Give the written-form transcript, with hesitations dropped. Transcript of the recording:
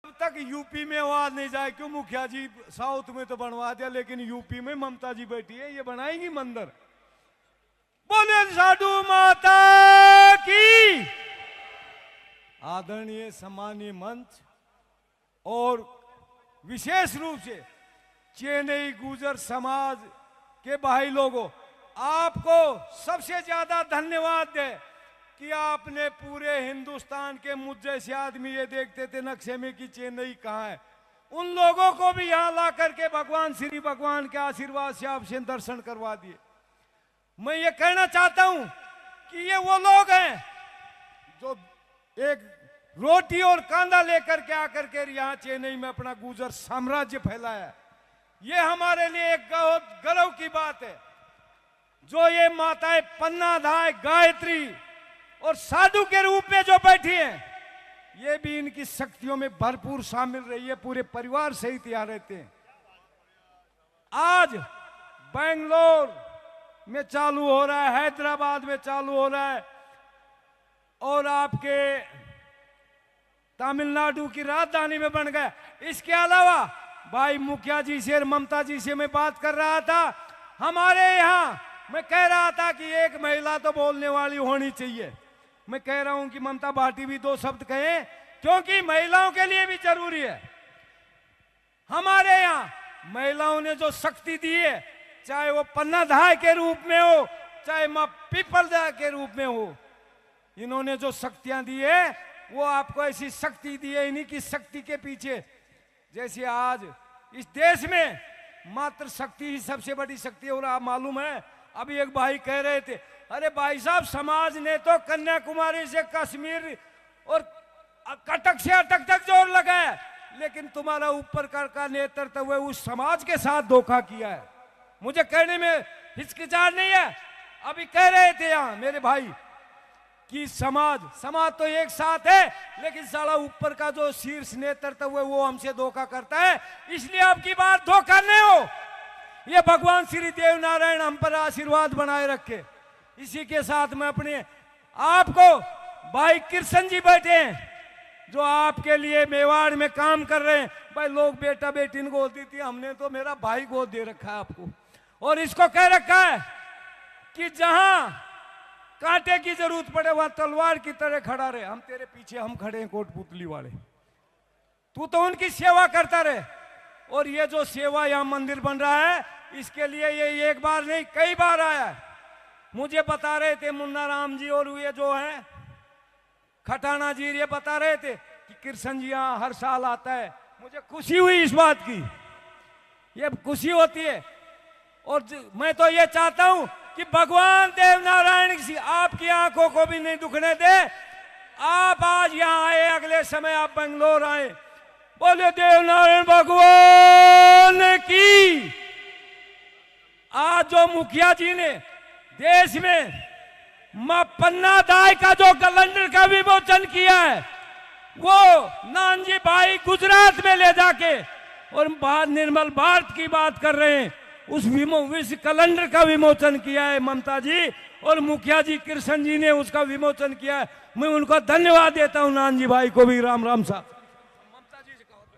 अब तक यूपी में आवाज नहीं जाए क्यों? मुखिया जी साउथ में तो बनवा दिया, लेकिन यूपी में ममता जी बैठी है, ये बनाएंगी मंदिर। बोले साधु माता की। आदरणीय सम्मानीय मंच और विशेष रूप से चेन्नई गुर्जर समाज के भाई लोगों, आपको सबसे ज्यादा धन्यवाद दे कि आपने पूरे हिंदुस्तान के मुझ जैसे आदमी ये देखते थे नक्शे में कि चेन्नई कहाँ है, उन लोगों को भी यहाँ ला करके भगवान श्री भगवान के आशीर्वाद से आपसे दर्शन करवा दिए। मैं ये कहना चाहता हूं कि ये वो लोग हैं जो एक रोटी और कांदा लेकर के आकर के यहाँ चेन्नई में अपना गुर्जर साम्राज्य फैलाया। ये हमारे लिए एक बहुत गर्व की बात है। जो ये माताएं पन्नाधाय गायत्री और साधु के रूप में जो बैठी हैं, ये भी इनकी शक्तियों में भरपूर शामिल रही है, पूरे परिवार सहित यहाँ रहते हैं। आज बेंगलोर में चालू हो रहा है, हैदराबाद में चालू हो रहा है, और आपके तमिलनाडु की राजधानी में बन गया। इसके अलावा भाई मुखिया जी से और ममता जी से मैं बात कर रहा था, हमारे यहाँ मैं कह रहा था कि एक महिला तो बोलने वाली होनी चाहिए। मैं कह रहा हूं कि ममता भाटी भी दो शब्द कहें, क्योंकि महिलाओं के लिए भी जरूरी है। हमारे यहाँ महिलाओं ने जो शक्ति दी है, चाहे वो पन्नाधाय के रूप में हो, चाहे मां पीपलदा के रूप में हो, इन्होंने जो शक्तियां दी है वो आपको ऐसी शक्ति दी है। इन्हीं की शक्ति के पीछे, जैसे आज इस देश में मात्र शक्ति ही सबसे बड़ी शक्ति है। और आप मालूम है, अभी एक भाई कह रहे थे, अरे भाई साहब समाज ने तो कन्याकुमारी से कश्मीर और कटक से अटक तक जोर लगाया, लेकिन तुम्हारा ऊपर का नेतृत्व हुए उस समाज के साथ धोखा किया है। मुझे कहने में हिचकिचाहट नहीं है। अभी कह रहे थे यहाँ मेरे भाई कि समाज तो एक साथ है, लेकिन साला ऊपर का जो शीर्ष नेतृत्व है वो हमसे धोखा करता है। इसलिए आपकी बात धोखा नहीं हो, ये भगवान श्री देव नारायण हम पर आशीर्वाद बनाए रखे। इसी के साथ मैं अपने आपको भाई कृष्ण जी बैठे हैं जो आपके लिए मेवाड़ में काम कर रहे हैं। भाई लोग बेटा बेटी ने गोद दी थी, हमने तो मेरा भाई गोद दे रखा है आपको, और इसको कह रखा है कि जहां कांटे की जरूरत पड़े वहां तलवार की तरह खड़ा रहे। हम तेरे पीछे हम खड़े हैं कोटपुतली वाले, तू तो उनकी सेवा करता रहे। और ये जो सेवा यहाँ मंदिर बन रहा है, इसके लिए ये एक बार नहीं कई बार आया है। मुझे बता रहे थे मुन्ना राम जी और ये जो है खटाना जी, ये बता रहे थे कि कृष्ण जी यहाँ हर साल आता है। मुझे खुशी हुई इस बात की, ये खुशी होती है। और मैं तो ये चाहता हूं कि भगवान देव नारायण की आपकी आंखों को भी नहीं दुखने दे। आप आज यहाँ आए, अगले समय आप बेंगलोर आए। बोले देव नारायण भगवान की। आज जो मुखिया जी ने देश में मां पन्नाधाय का जो कैलेंडर का विमोचन किया है, वो नानजी भाई गुजरात में ले जाके और बात निर्मल भारत की बात कर रहे हैं, उस कैलेंडर का विमोचन किया है ममता जी, और मुखिया जी कृष्ण जी ने उसका विमोचन किया है। मैं उनको धन्यवाद देता हूं, नानजी भाई को भी राम राम साहब।